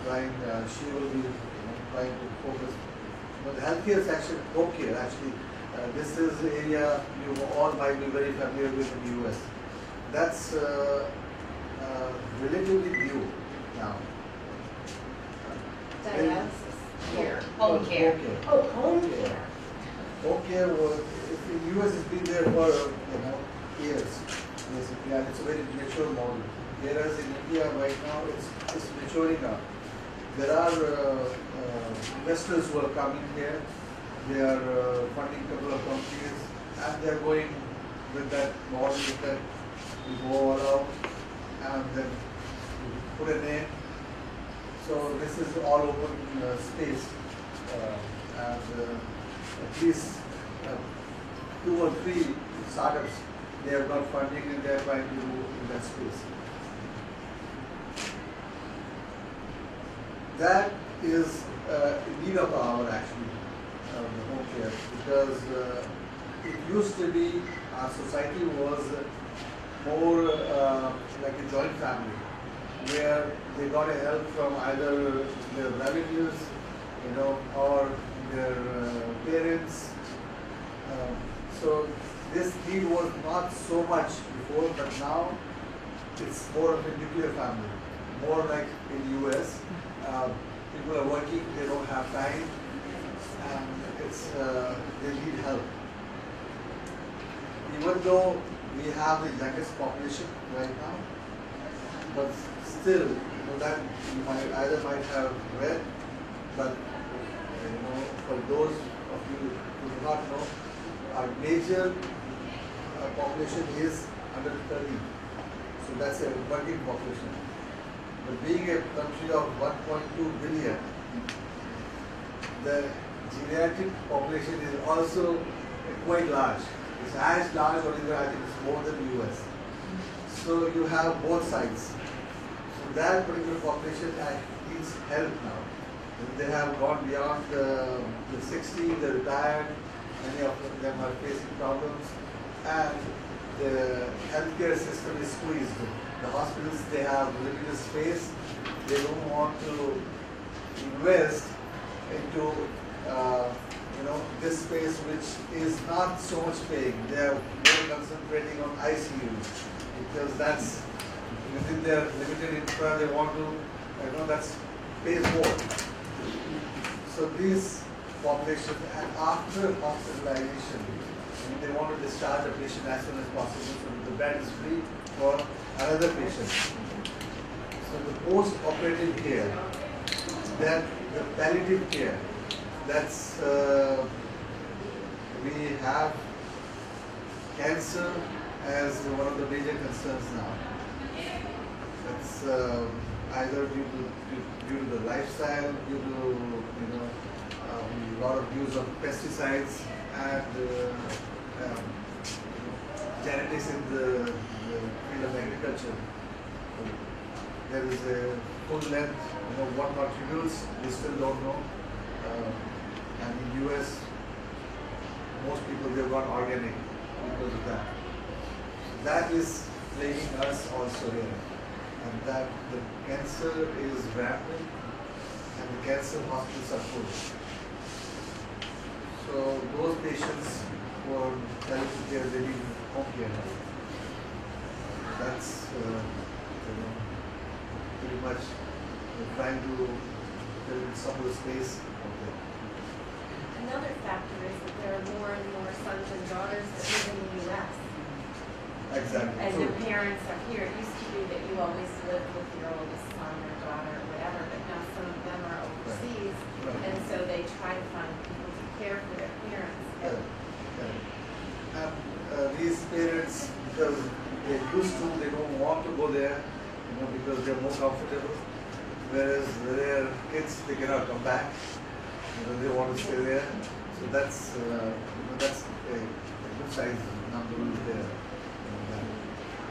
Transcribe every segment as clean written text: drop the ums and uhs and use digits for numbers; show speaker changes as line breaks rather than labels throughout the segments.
trying, she will be trying to focus. But healthcare section, home care actually, this is the area you all might be very familiar with in the US. That's relatively new now.
Dialysis care.
Home care.
Oh, home care.
Home care was, in the US it's been there for years, basically, and it's a very mature model. Whereas in India right now it's maturing up. There are investors who are coming here. They are funding a couple of companies, and they are going with that model that you go all out and then you put a name. So this is all open space, and at least 2 or 3 startups, they have got funding and they are trying to do in that space. That is a need of our actually, the home care, because it used to be our society was more like a joint family, where they got a help from either their relatives, or their parents. So this need was not so much before, but now it's more of a nuclear family, more like in the US. People are working, they don't have time, and they need help. Even though we have the youngest population right now, but still, that you might have read, but for those of you who do not know, our major population is under 30, so that's a working population. But being a country of 1.2 billion, the geriatric population is also quite large. It's as large, or even I think it's more than the US. So you have both sides. So that particular population needs help now. They have gone beyond the 60, they're retired, many of them are facing problems, and the healthcare system is squeezed. The hospitals, they have limited space, they don't want to invest into this space which is not so much paying. They are more concentrating on ICU, because that's within their limited infra, they want to, that's pays more. So these populations, and after hospitalization, they want to discharge the patient as soon as possible so that the bed is free for another patient. So the post-operative care, then the palliative care, that's, we have cancer as one of the major concerns now. That's either due to the lifestyle, due to a lot of use of pesticides and genetics in the field of agriculture. There is a full length, what contributes, we still don't know. And in US, most people, they've gone organic because of that. So that is plaguing us also here. And that the cancer is rampant and the cancer hospitals are full. So those patients who are palliative care, they need home care now. That's pretty much trying to fill in some of the space out there.
Another factor is that there are more and more sons and daughters that live in the U.S.
Exactly.
And their parents are here. It used to be that you always lived with your oldest son or daughter or whatever, but now some of them are overseas,
Right.
and so they try to find people to care for their parents.
And these parents, because they used to, they don't want to go there, because they're more comfortable. Whereas their kids, they cannot come back. They want to stay there. So that's that's a good size number there.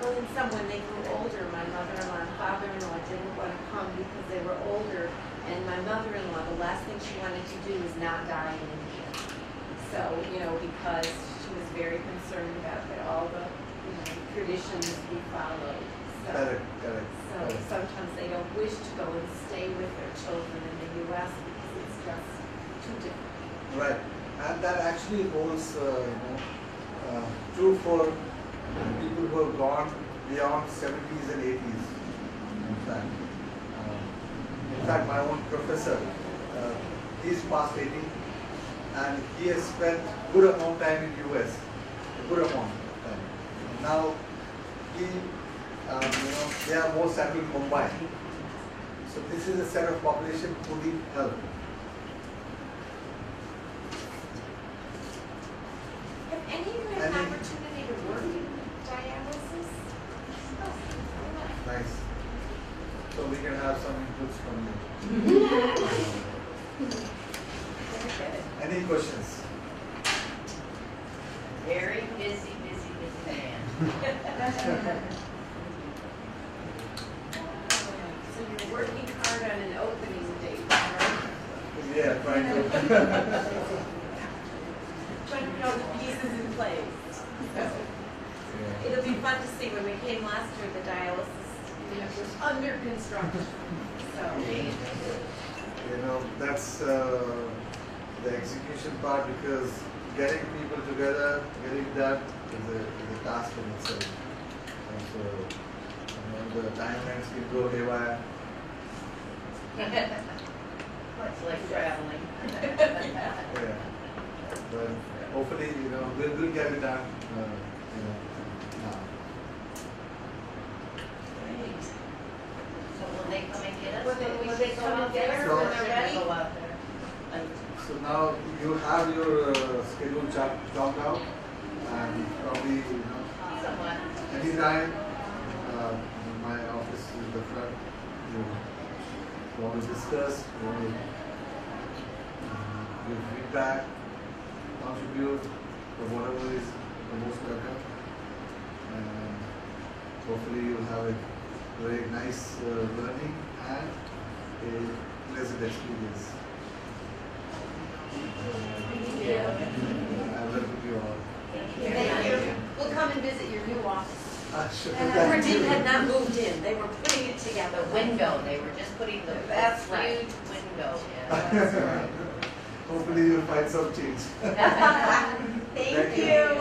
Well, in some, when they grew older, my mother-in-law and father-in-law didn't want to come because they were older, and my mother-in-law, the last thing she wanted to do was not die in India. So, because she was very concerned about that all the traditions be followed. So,
Correct.
so sometimes they don't wish to go and stay with their children in the U.S. because it's just too different.
Right, and that actually holds true for people who have gone beyond 70s and 80s. In fact, my own professor, he's past 80, and he has spent good amount of time in US, a good amount of time. Now, they are more settled in Mumbai. So this is a set of population who need help.
Have any of you had an opportunity to work in dialysis?
Nice. So we can have some inputs from you. Any questions?
Very busy man.
So you're working hard on an opening date, right?
Yeah, trying to.
Trying to put all the pieces in place.
Yeah.
It'll be fun to see when we came last year, the dialysis unit was under construction. So,
That's the execution part, because getting people together, getting that is a task in itself. And so, the timelines can go haywire.
Much like traveling.
Yeah. But hopefully, we'll get it done. Now.
Great. So will they come and get us?
Will they come and get us
So-
when they're ready?
Go out there.
So now you have your schedule chalked out, and probably,
Somewhat.
anytime, my office is the front. You want to discuss, you want to give feedback, contribute, or whatever is the most welcome. And hopefully you'll have a very nice learning and a pleasant experience. I welcome you all.
Thank you. We'll come and visit your new office.
Sure.
Our team had not moved in. They were putting it
The
together.
window, they were just putting the
That's right.
huge window in.
Hopefully you'll find some change.
Thank you.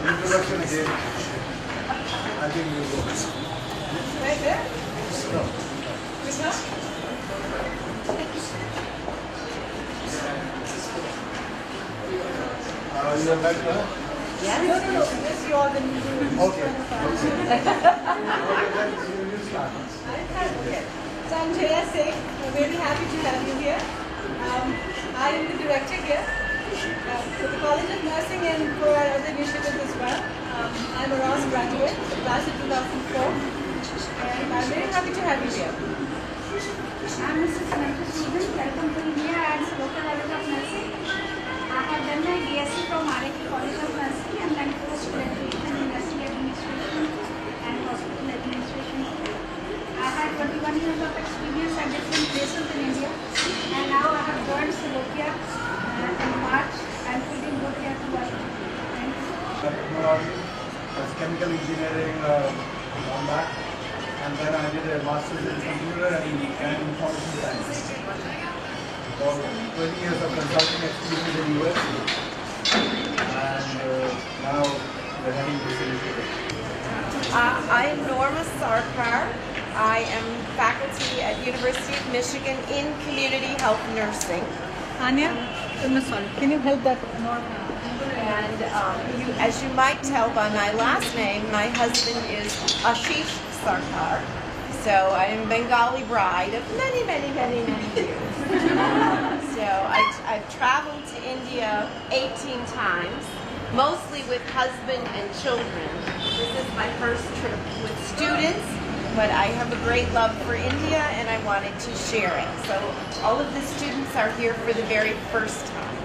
Introduction again. I think you will.
Right there?
No.
Which one?
You are back now?
No. This you all the new.
Okay. Okay, then you start.
Okay. So I'm Jaya Singh. I'm very happy to have you here. I am the director here for the College of Nursing and for our other initiatives as well. I'm a Ross graduate, class of 2004, and I'm very happy to have you here.
I'm Mrs. Samantha Susan. Welcome to India and Local College of Nursing. I have done my BSc from RAK College of Nursing and then post-graduation in Nursing Administration and Hospital Administration. I had 21 years of experience at different places in India, and now I have joined Slovakia in March and feeling good here to work. Thank you.
As chemical engineering on that, and then I did a master's in computer and information science. For 20 years of consulting experience in the US, and now we're heading this initiative.
I am Norma Sarkar. I am faculty at University of Michigan in Community Health Nursing.
Anya, can you help that Norma?
And as you might tell by my last name, my husband is Ashish Sarkar. So I am Bengali bride of many years. So I've traveled to India 18 times, mostly with husband and children. This is my first trip with students, but I have a great love for India and I wanted to share it. So all of the students are here for the very first time.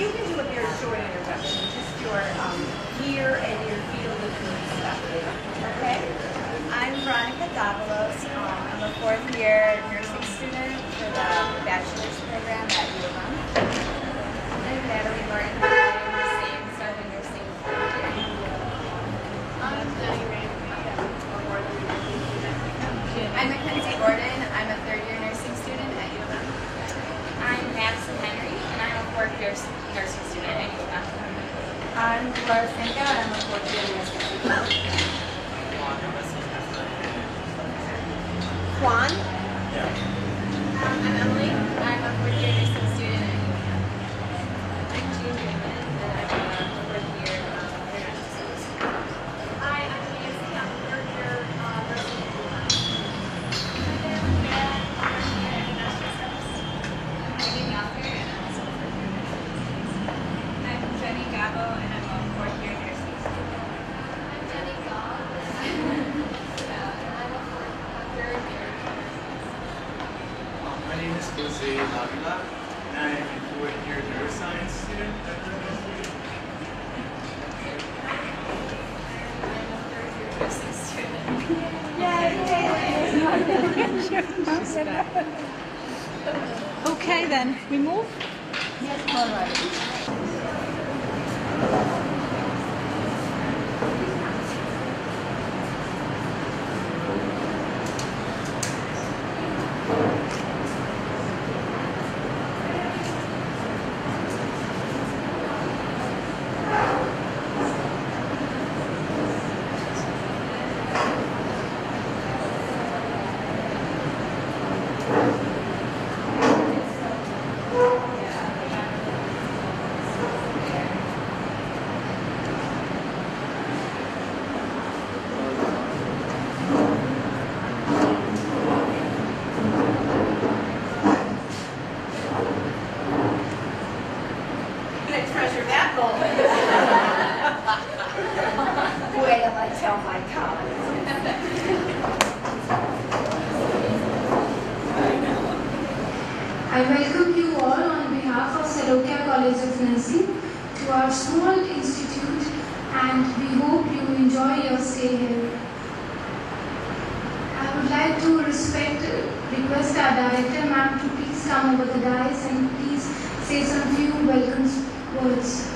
You can do a very short introduction, just your year and your field of stuff. Okay?
I'm Veronica Davalos. I'm a fourth year nursing student for the bachelor's program at U of M. And Natalie Martin, I'm the same, started nursing.
I'm Mackenzie Gordon. I'm a third-year nursing student at U of M. I'm Madison Henry, and I'm a fourth-year nursing student at U of M.
I'm Laura Senka, I'm a fourth-year nursing student.
Juan?
I'm Emily. I'm a fourth-year nursing student at U of M. I'm Jean Raymond, and I'm a fourth-year international studies. Hi, I'm Nancy. I'm a third-year nursing student.
I'm Jenny Gabo, and I'm a fourth-year nursing student.
I'm Jenny Gall. I'm a third-year.
My name is Jose Lavila, and I am a fourth-year neuroscience student at the university.
I'm a third-year nursing student.
Okay then, we move?
All right.
I treasure that moment. Wait till I tell my colleagues.
I welcome you all on behalf of Salokia College of Nursing to our small institute, and we hope you enjoy your stay here. I would like to request our director, ma'am, to please come over the dais and please say some few welcome words.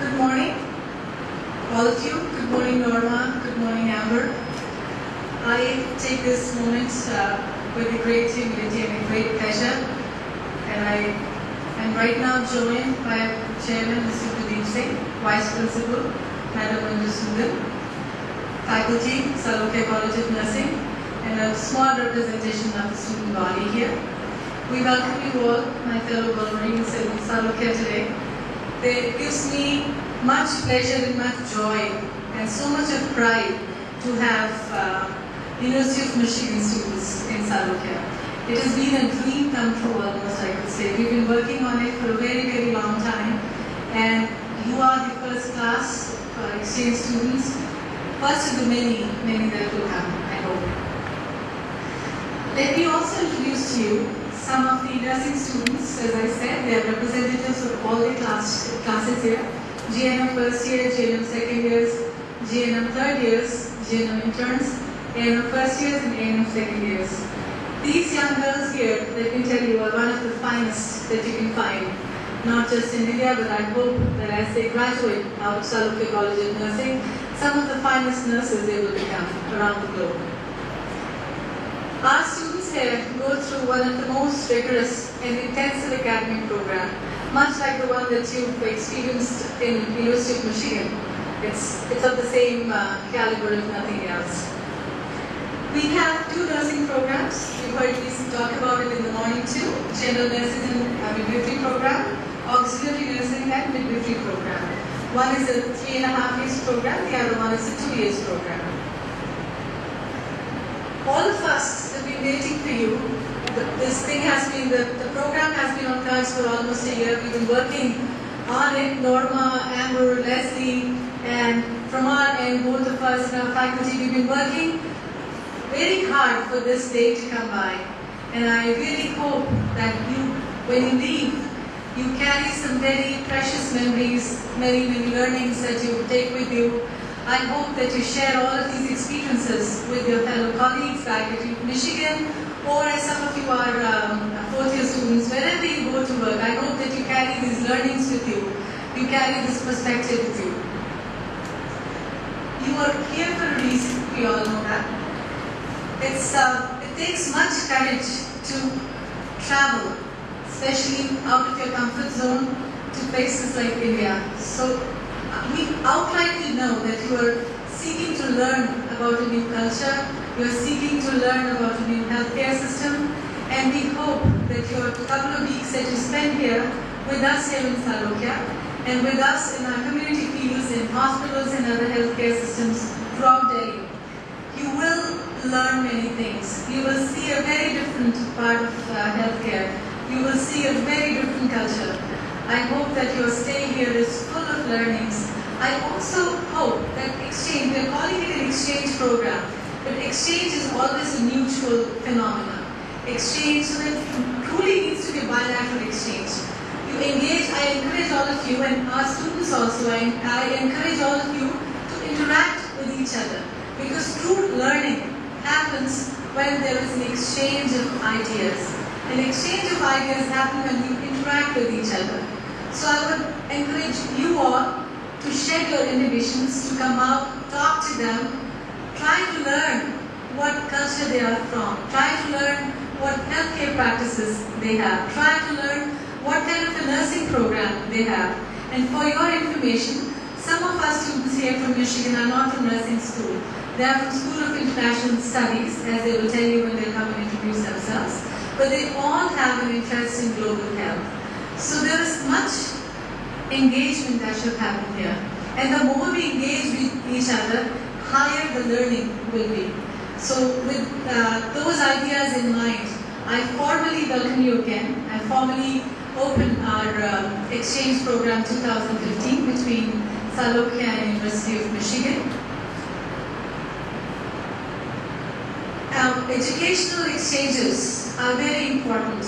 Good morning, all of you. Good morning, Norma. Good morning, Amber. I take this moment with a great humility and a great pleasure, and I am right now joined by Chairman Mr. Pradeep Singh, Vice Principal Madam Manju Sundar, faculty, Salokia College of Nursing, and a small representation of the student body here. We welcome you all, my fellow Balmerines in Salokia today. It gives me much pleasure and much joy and so much of pride to have University of Michigan students in Salokia. It has been a dream come true almost, I could say. We've been working on it for a very, very long time, and you are the first class exchange students, first of the many, many that will come, I hope. Let me also introduce to you some of the nursing students. As I said, they are representatives of all the classes here. GNM first year, GNM second years, GNM third years, GNM interns, ANM first years and ANM second years. These young girls here, let me tell you, are one of the finest that you can find, not just in India, but I hope that as they graduate out of Salokia College of Nursing, some of the finest nurses they will become around the globe. Our students here go through one of the most rigorous and intensive academic program, much like the one that you've experienced in University of Michigan. It's of the same caliber, if nothing else. We have two nursing programs. You've heard me talk about it in the morning too. General nursing and midwifery program, auxiliary nursing and midwifery program. One is a 3.5 years program, the other one is a 2 years program. All of us have been waiting for you. This thing has been, the program has been on cards for almost a year. We've been working on it, Norma, Amber, Leslie, and from our end, both of us and our faculty, we've been working very hard for this day to come by. And I really hope that you, when you leave, You carry some very precious memories, many, many learnings that you take with you. I hope that you share all of these experiences with your fellow colleagues back at Michigan, or as some of you are fourth-year students, wherever you go to work. I hope that you carry these learnings with you. You carry this perspective with you. You are here for a reason, we all know that. It takes much courage to travel, especially out of your comfort zone, to places like India. So we outrightly know that you are seeking to learn about a new culture, you are seeking to learn about a new healthcare system, and we hope that your couple of weeks that you spend here with us here in Salokya, and with us in our community fields, in hospitals and other healthcare systems throughout Delhi, you will learn many things. You will see a very different part of healthcare. You will see a very different culture. I hope that your stay here is full of learnings. I also hope that exchange, we are calling it an exchange program, but exchange is always a mutual phenomenon. Exchange truly needs to be a bilateral exchange. You engage, I encourage all of you, and our students also, I encourage all of you to interact with each other, because true learning happens when there is an exchange of ideas. An exchange of ideas happens when you interact with each other. So I would encourage you all to shed your inhibitions, to come out, talk to them, try to learn what culture they are from, try to learn what healthcare practices they have, try to learn what kind of a nursing program they have. And for your information, some of our students here from Michigan are not from nursing school. They are from School of International Studies, as they will tell you when they come and introduce themselves. But they all have an interest in global health. So there is much engagement that should happen here. And the more we engage with each other, higher the learning will be. So with those ideas in mind, I formally welcome you again. I formally open our exchange program 2015 between Salokya and University of Michigan. Educational exchanges are very important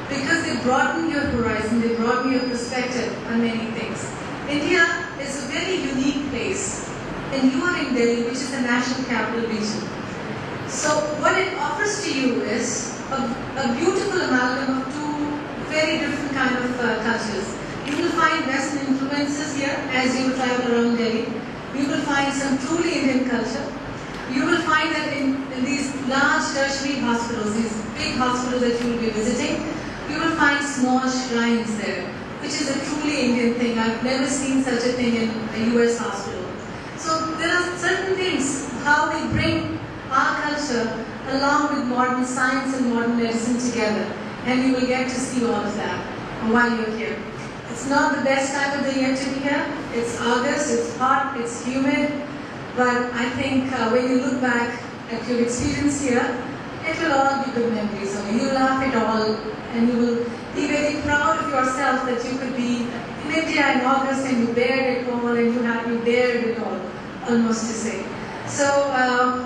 because they broaden your horizon, they broaden your perspective on many things. India is a very unique place, and you are in Delhi, which is the national capital region. So what it offers to you is a beautiful amalgam of two very different kind of cultures. You will find Western influences here as you travel around Delhi. You will find some truly Indian culture. You will find that in these large tertiary hospitals, these big hospitals that you will be visiting, you will find small shrines there, which is a truly Indian thing. I've never seen such a thing in a US hospital. So there are certain things, how we bring our culture along with modern science and modern medicine together, and you will get to see all of that while you're here. It's not the best time of the year to be here. It's August, it's hot, it's humid, but I think when you look back at your experience here, it will all be good memories. You'll laugh at all, and you will be very proud of yourself that you could be in India in August and you bared it all, and you dared it all, almost to say. So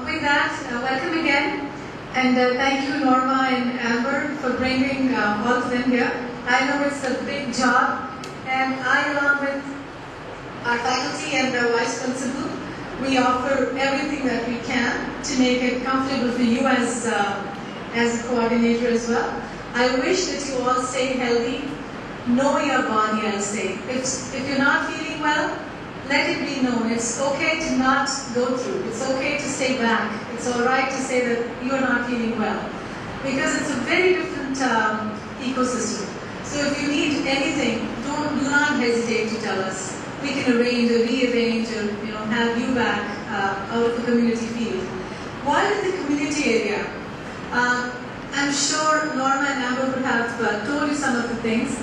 with that, welcome again, and thank you Norma and Amber for bringing all of them here. I know it's a big job, and I, along with our faculty and the vice principal, we offer everything that we can to make it comfortable for you as a coordinator as well. I wish that you all stay healthy. Know your body, I'll say. If you're not feeling well, let it be known. It's okay to not go through. It's okay to stay back. It's all right to say that you're not feeling well, because it's a very different ecosystem. So if you need anything, do not hesitate to tell us. We can arrange or rearrange or have you back out of the community field. While in the community area, I'm sure Norma and Amber would have told you some of the things,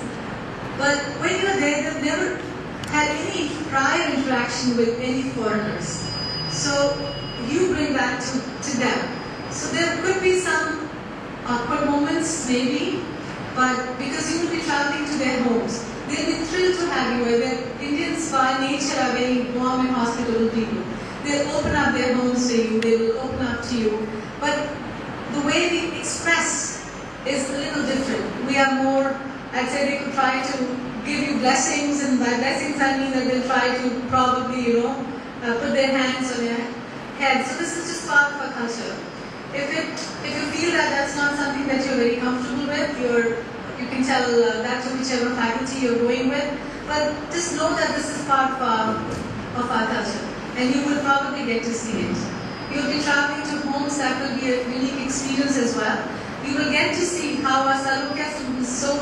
but when you're there, they've never had any prior interaction with any foreigners. So you bring that to them. So there could be some awkward moments maybe, but because you will be traveling to their homes, they'll be thrilled to have you. Where Indians by nature are very warm and hospitable people. They'll open up their homes to you, they will open up to you. But the way we express is a little different. We are more I'd say they could try to give you blessings, and by blessings I mean that they'll try to probably, put their hands on your head. So this is just part of our culture. If you feel that that's not something that you're very comfortable with, you can tell that to whichever faculty you're going with. But just know that this is part of our culture, and you will probably get to see it. You'll be traveling to homes that will be a unique experience as well. You will get to see how our Salokya students so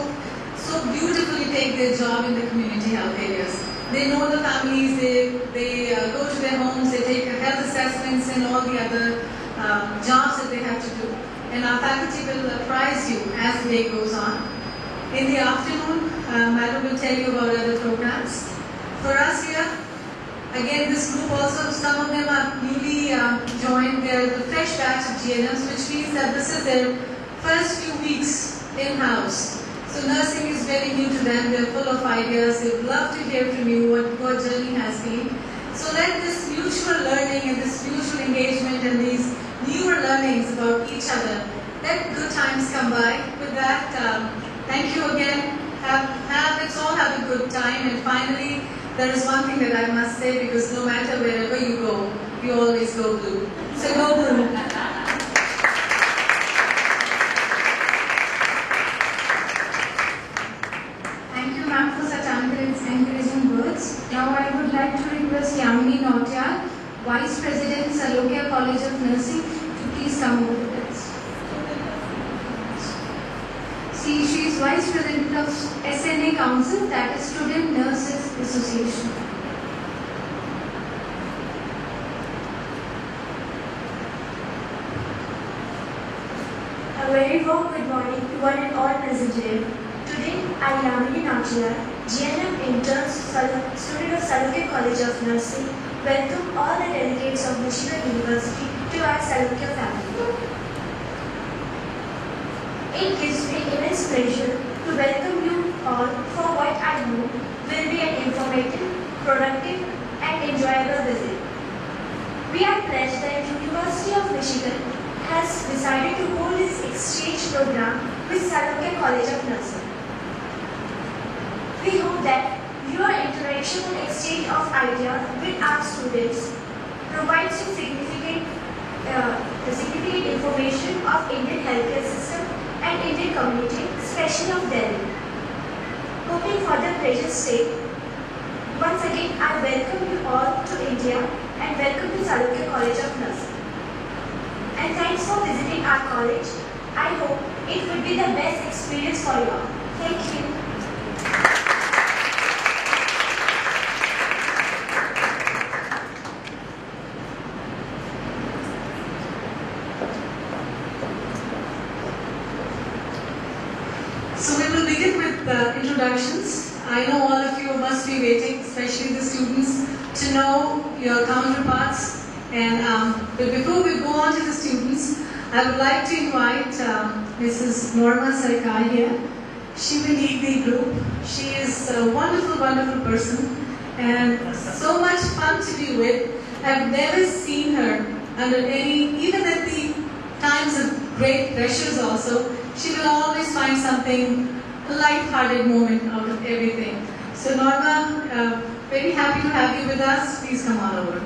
beautifully take their job in the community health areas. They know the families, they go to their homes, they take health assessments and all the other jobs that they have to do. And our faculty will apprise you as the day goes on. In the afternoon, Madam will tell you about other programs. For us here, again, this group also, some of them are newly joined. They're the fresh batch of GNMs, which means that this is their first few weeks in-house. So nursing is very new to them. They're full of ideas. They'd love to hear from you what journey has been. So let this mutual learning and this mutual engagement and these newer learnings about each other, let good times come by. With that, thank you again. Let's all have a good time. And finally, there is one thing that I must say, because no matter wherever you go, you always go blue. So go blue.
Thank you, ma'am, for such encouraging words. Now I would like to request Yamini Nautiyal, Vice President, Salokya College of Nursing, to please come over with us. She is Vice President of SNA Council, that is Student Nurses Association.
A very warm good morning to one and all present here. Today, I am Yamini Nautiyal, GNM intern, student of Salokya College of Nursing, welcome all the delegates of Michigan University to our Salokya family. It gives me immense pleasure to welcome you all for what I know will be an informative, productive, and enjoyable visit. We are pledged that University of Michigan has decided to hold its exchange program with Salokya College of Nursing. We hope that your interaction and exchange of ideas with our students provides you significant information of Indian healthcare system and Indian community, especially of Delhi. Hoping for the pleasure stay. Once again, I welcome you all to India and welcome to Salokya College of Nursing. And thanks for visiting our college. I hope it would be the best experience for you all. Thank you.
So we will begin with introductions. I know all of you must be waiting, especially the students, to know your counterparts. But before we go on to the students, I would like to invite Mrs. Norma Sarkar here. She will lead the group. She is a wonderful, wonderful person and so much fun to be with. I've never seen her under even at the times of great pressures also, she will always find something, a light-hearted moment out of everything. So Norma, very happy to have you with us. Please come on over.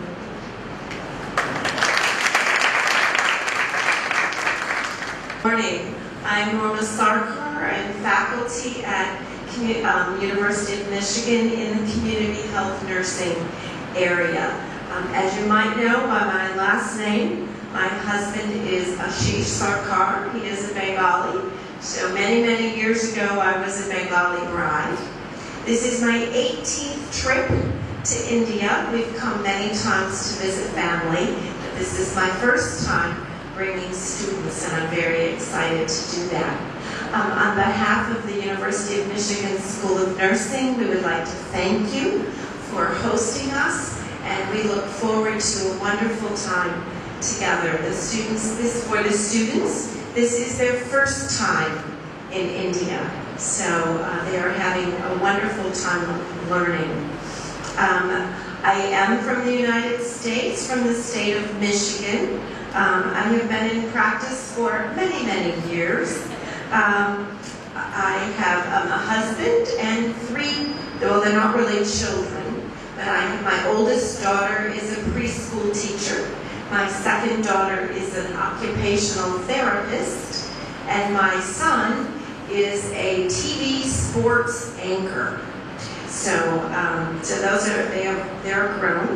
Good morning. I'm Norma Sarkar. I'm faculty at University of Michigan in the community health nursing area. As you might know by my last name, my husband is Ashish Sarkar. He is a Bengali. So many, many years ago, I was a Bengali bride. This is my 18th trip to India. We've come many times to visit family, but this is my first time bringing students, and I'm very excited to do that. On behalf of the University of Michigan School of Nursing, we would like to thank you for hosting us, and we look forward to a wonderful time together. This is their first time in India, so they are having a wonderful time of learning. I am from the United States, from the state of Michigan. I have been in practice for many, many years.
I have a husband and 3, though they're not really children, but my oldest daughter is a preschool teacher. My second daughter is an occupational therapist, and my son is a TV sports anchor. So those are, they're grown.